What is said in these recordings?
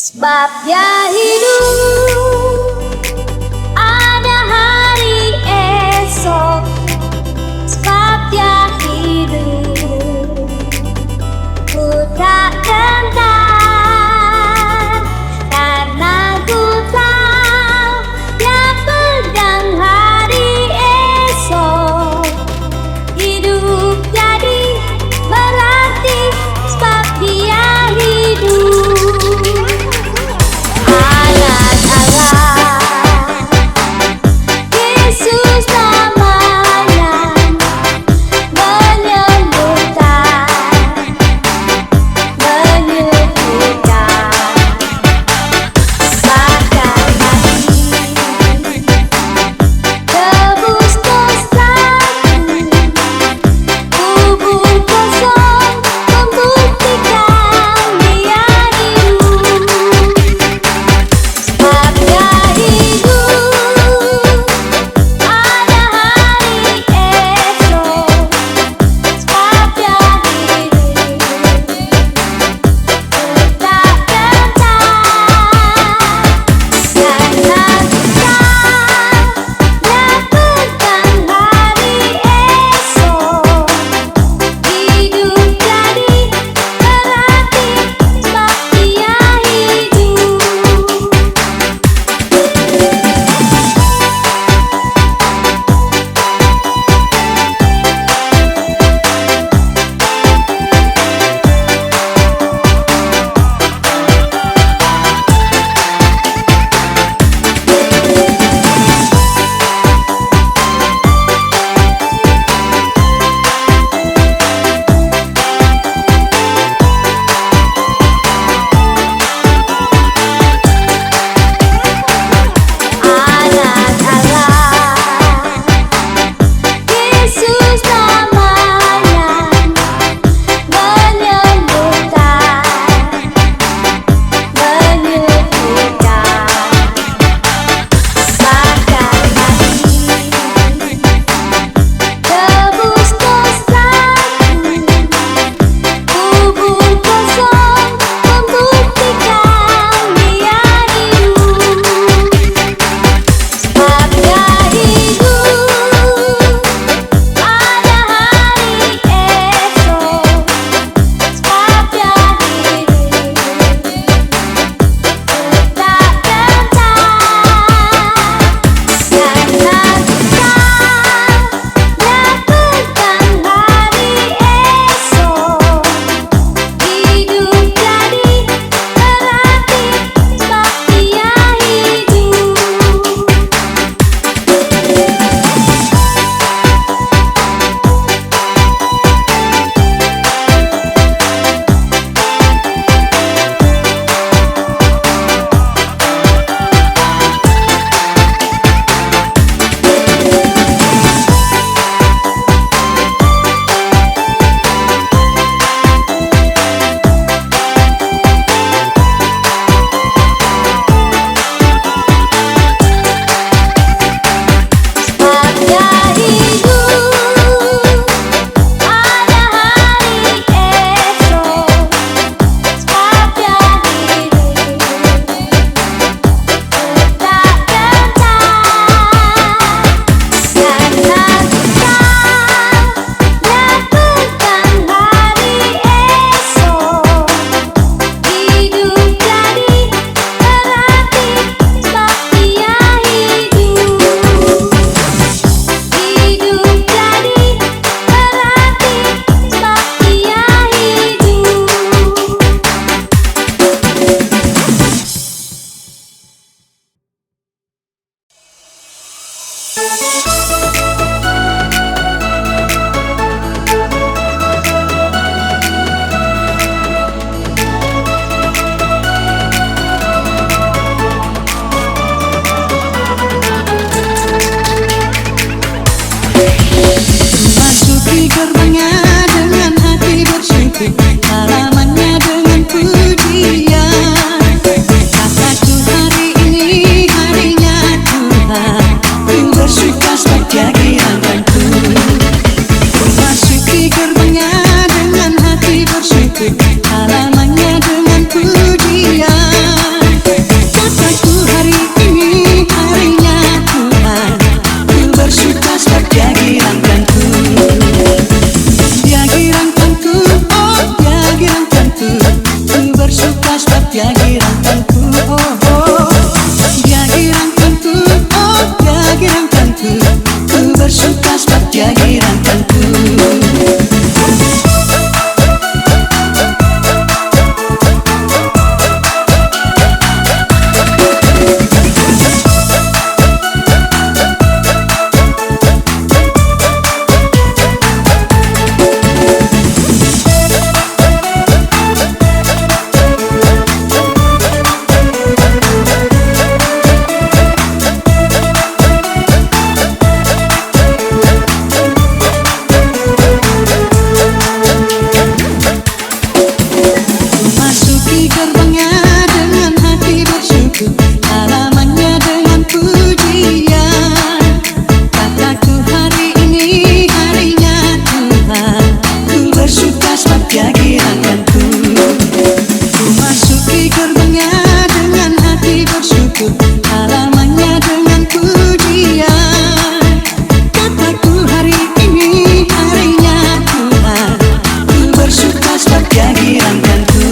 Sebabnya hidup ada hari esok. Sebabnya hidup ku tak gentar, karena ku tahu yang pedang hari esok. Hidup jadi berarti sebab dia hidup. Yesus namanya menyembuhkan, menyembuhkan, bahkan hati tebus dosaku, kubur kosong membuktikan dia hidup. Sebabnya hidup ada hari esok. Sebabnya hidup ku tak gentar, karena ku tahu yang pedang hari esok. Hidup jadi berarti sebab dia hidup. Anak Allah, Yesus namanya menyembuhkan, menyembuhkan, bahkan hati tebus dosaku, kubur kosong membuktikan dia hidup. Sebabnya hidup ada hari esok. Sebabnya hidup ku tak gentar, karena ku tahu yang pedang hari esok. Hidup jadi berarti sebab dia hidup. Sebabnya hidup ada hari esok. Sebabnya hidup ku tak gentar, karena ku tahu yang pedang hari esok. Hidup jadi berarti sebab dia hidup. Hidup jadi berarti sebab dia hidup. Masuki gerbangnya dengan hati bersyukur, halamannya dengan pujian. Kataku hari ini harinya Tuhan, ku bersuka sebab Dia kirangkanku. Masuki gerbangnya dengan hati bersyukur, halamannya dengan pujian. Masuki gerbangnya dengan hati bersyukur, halamannya dengan pujian. Kataku hari ini harinya Tuhan, ku bersuka sebab Dia kirangkanku. Ku masuki gerbangnya dengan hati bersyukur, halamannya dengan pujian. Kataku hari ini harinya Tuhan, ku bersuka sebab Dia kirangkanku.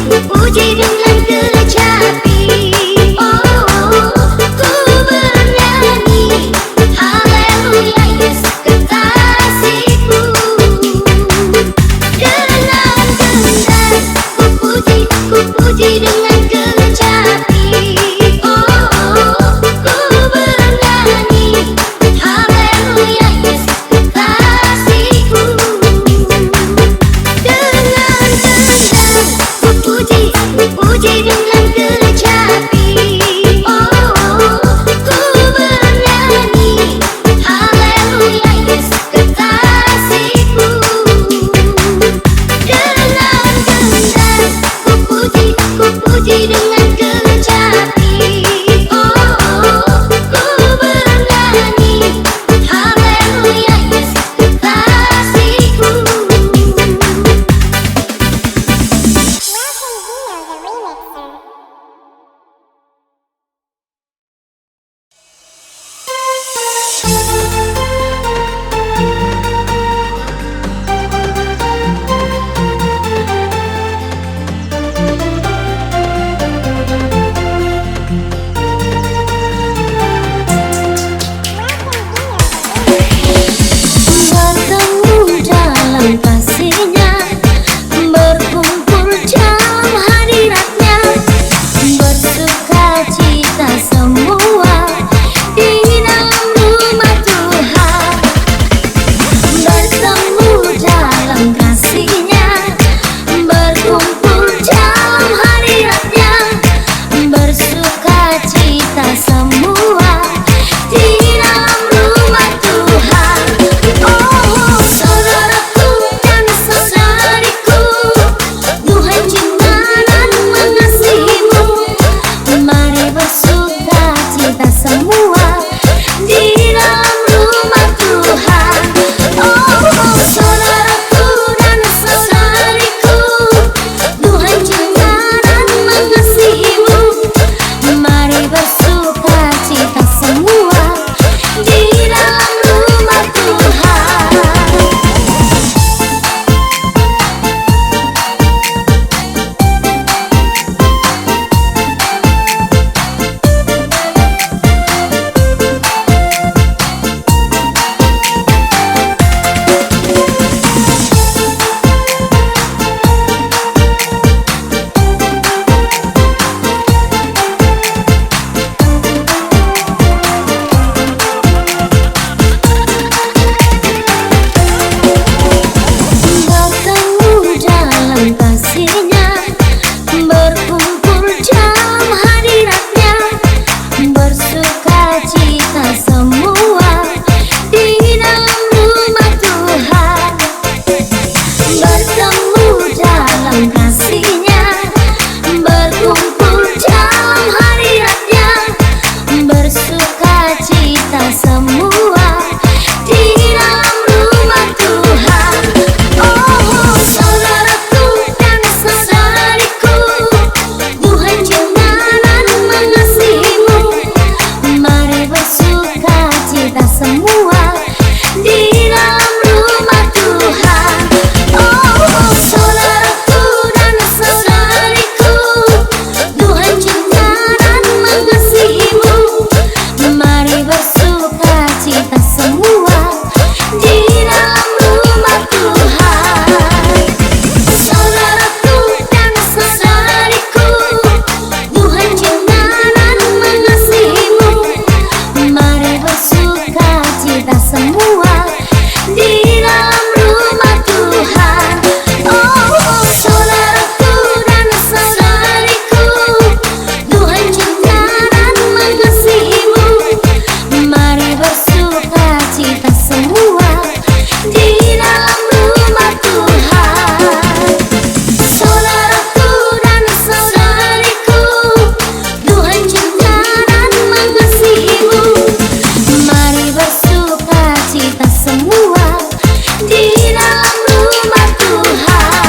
ku puji dengan kecapi. Oh, ku bernyanyi haleluya Yesus kekasihku. Dengan gendang ku puji dengan kecapi. Oh, ku bernyanyi haleluya Yesus kekasihku. Dengan gendang ku puji dengan kecapi. Oh, ku bernyanyi haleluya Yesus kekasihku. Dengan gendang ku puji dengan kecapi. Oh, ku bernyanyi haleluya Yesus kekasihku. Bertemu dalam kasihnya, berkumpul dalam hadiratnya, bersuka cita semua di dalam rumah Tuhan. Bertemu dalam kasihnya, berkumpul dalam hadiratnya, bersuka cita semua di dalam rumah Tuhan. Oh, saudaraku dan saudariku, Tuhan cinta dan mengasihimu. Mari bersuka cita semua di dalam rumah Tuhan. Oh, saudaraku dan saudariku, Tuhan cinta dan mengasihimu. Mari bersuka cita semua di dalam rumah Tuhan. Bertemu dalam kasihnya, berkumpul dalam hadiratnya, bersuka cita semua di dalam rumah Tuhan. Bertemu dalam kasihnya, berkumpul dalam hadiratnya, bersuka cita semua di dalam rumah Tuhan. Oh, saudaraku dan saudariku, Tuhan cinta dan mengasihimu. Mari bersuka cita semua di dalam rumah Tuhan. Oh, saudaraku dan saudariku, Tuhan cinta dan mengasihimu. Mari bersuka cita semua di dalam rumah Tuhan. Saudaraku dan saudariku, Tuhan cinta dan mengasihimu. Mari bersuka cita semua di dalam rumah Tuhan. Oh, saudaraku dan saudariku, Tuhan cinta dan mengasihimu. Mari bersuka cita semua di dalam rumah Tuhan. Saudaraku dan saudariku, Tuhan cinta dan mengasihimu. Mari bersuka cita semua di dalam rumah Tuhan.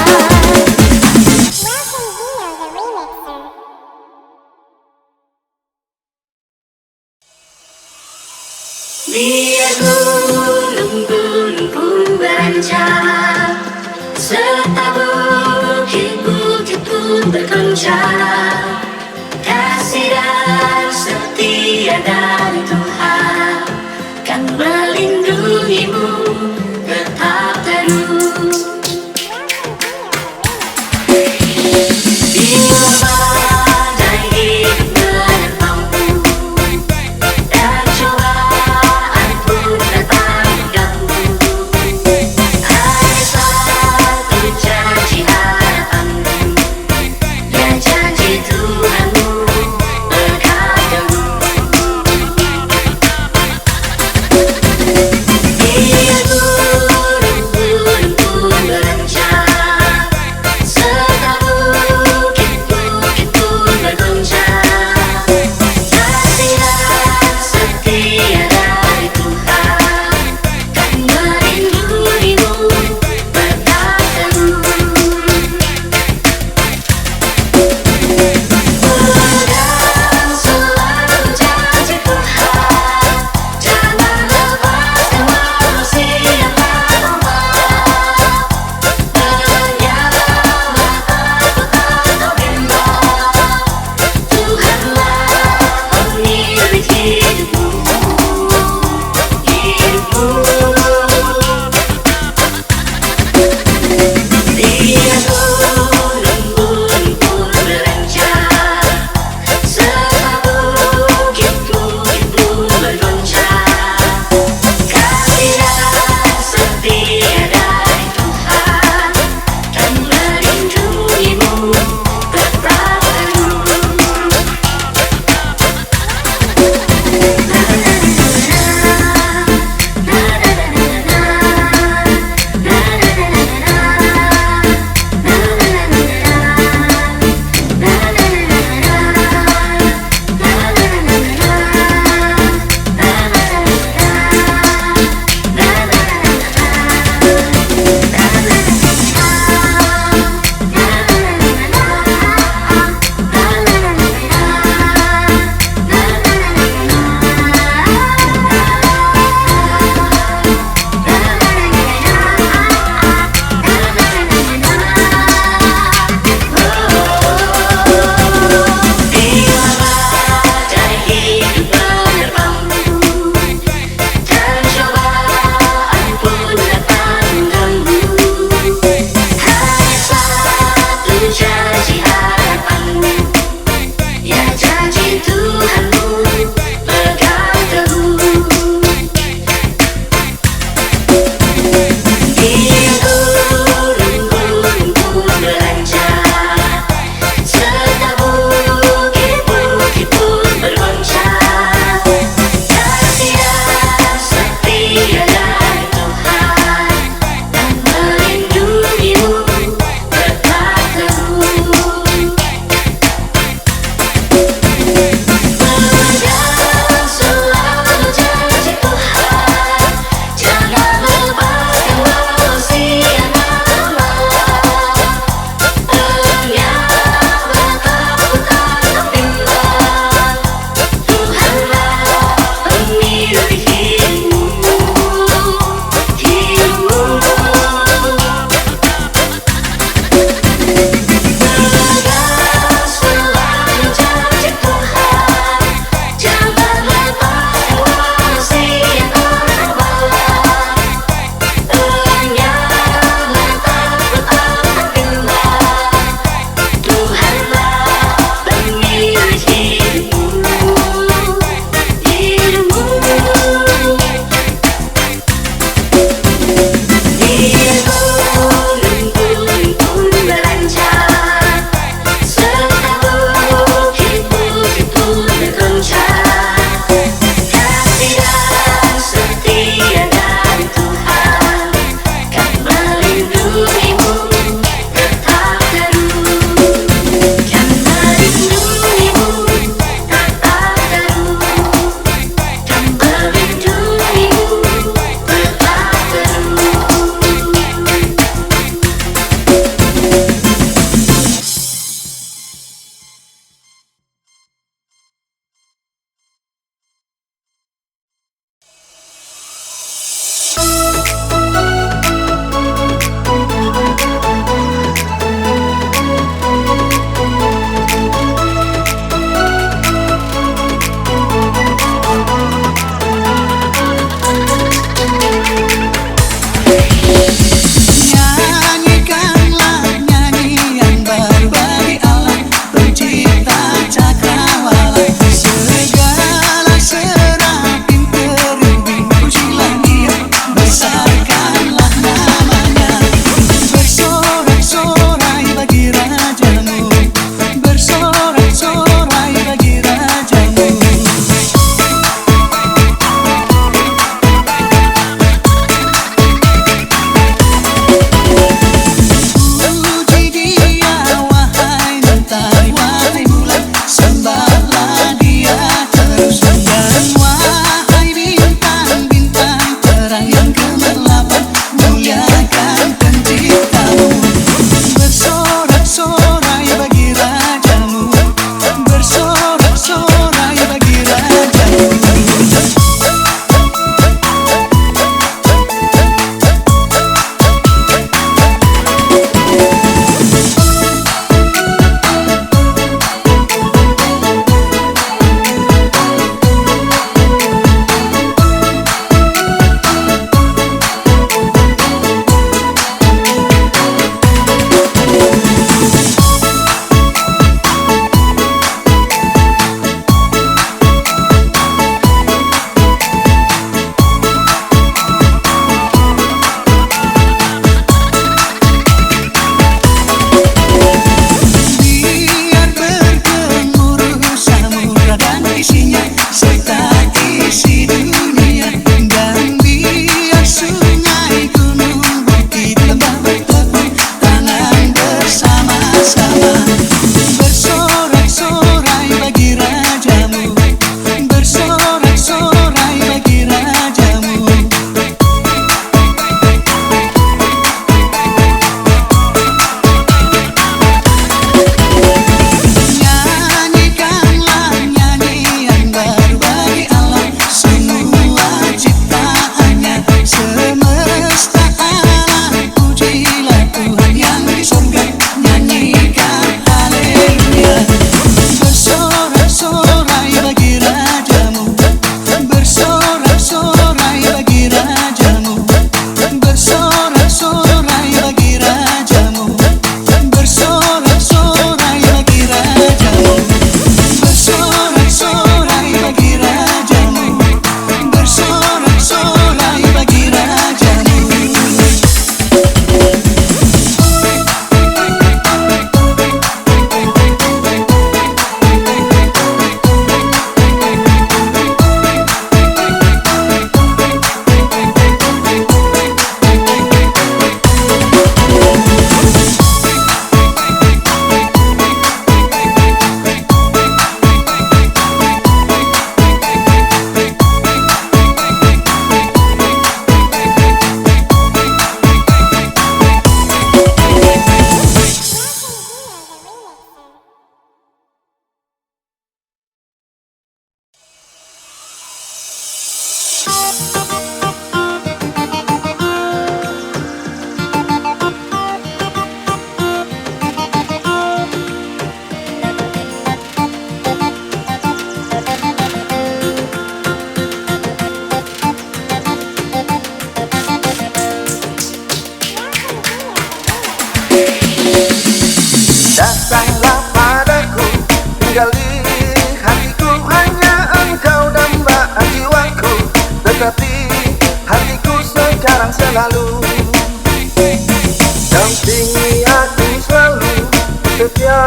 Lihat gunung-gunung pun beranjak, serta bukit-bukit pun bergerak. rencana, kasih dan setia dari Tuhan kan melindungimu tetap teduh. Bila badai hidup menerpamu dan cobaan pun datang mengganggu, ada satu janji harapanmu, ya janji Tuhanmu berkatamu. Dia gunung-gunung pun berencana, serta bukit-bukit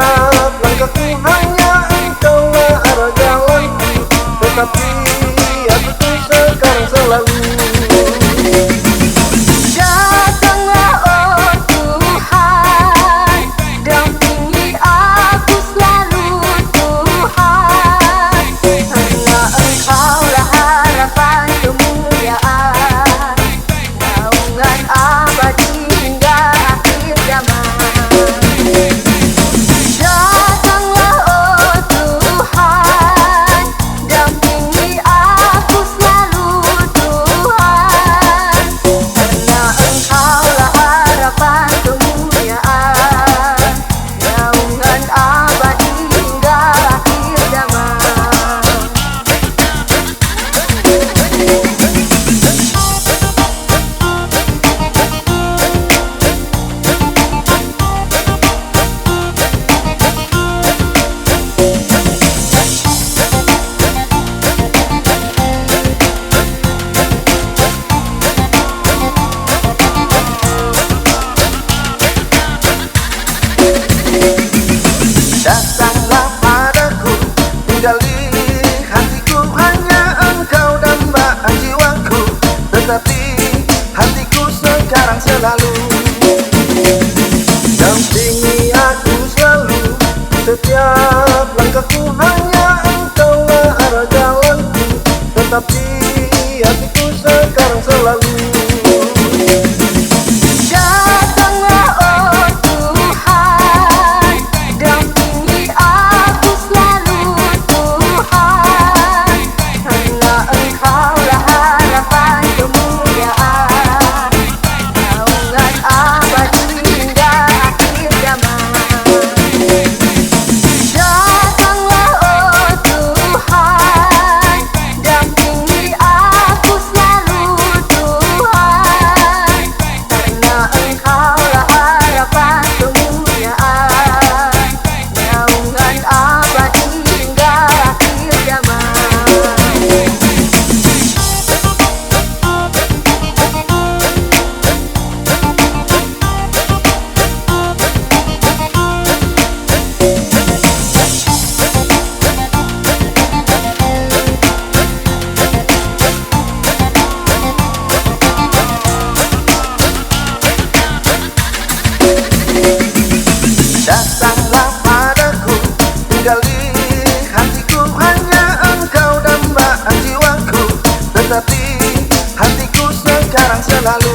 Setiap langkahku hanya engkaulah arah jalanku, tetapi hatiku sekarang selalu. Datanglah oh Tuhan, dampingi aku selalu Tuhan, karena Engkaulah harapan kemuliaan, naungan abadi hingga akhir zaman. Datanglah oh Tuhan, dampingi aku selalu Tuhan, karena Engkaulah harapan kemuliaan, naungan abadi hingga akhir zaman. Datanglah padaku, tinggali hatiku, hanya engkau dambaan jiwaku, tetapi hatiku sekarang selalu. Dampingi aku selalu, setiap langkahku hanya engkaulah arah jalanku, tetapi hatiku sekarang selalu. Datanglah oh Tuhan, dampingi aku selalu Tuhan, karena Engkaulah harapan kemuliaan, naungan abadi hingga akhir zaman. Datanglah oh Tuhan, dampingi aku selalu Tuhan, karena Engkaulah harapan kemuliaan, naungan abadi hingga akhir zaman. Datanglah padaku, tinggali hatiku, hanya engkau dambaan jiwaku, tetapi hatiku sekarang selalu.